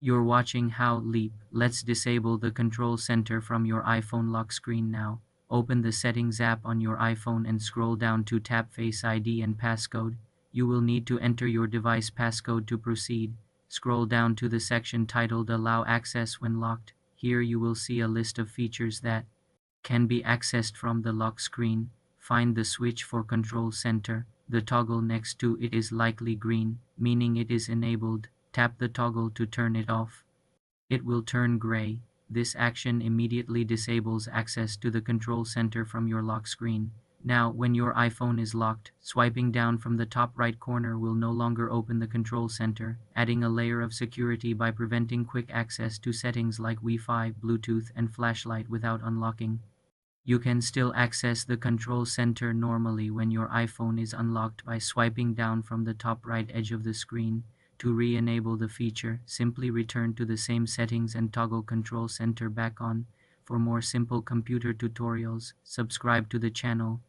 You're watching How Leap. Let's disable the control center from your iPhone lock screen now. Open the Settings app on your iPhone and scroll down to tap Face ID and Passcode. You will need to enter your device passcode to proceed. Scroll down to the section titled Allow Access when locked. Here you will see a list of features that can be accessed from the lock screen. Find the switch for control center. The toggle next to it is likely green, meaning it is enabled. Tap the toggle to turn it off. It will turn gray. This action immediately disables access to the control center from your lock screen. Now, when your iPhone is locked, swiping down from the top right corner will no longer open the control center, adding a layer of security by preventing quick access to settings like Wi-Fi, Bluetooth, and flashlight without unlocking. You can still access the control center normally when your iPhone is unlocked by swiping down from the top right edge of the screen. To re-enable the feature, simply return to the same settings and toggle control center back on. For more simple computer tutorials, subscribe to the channel.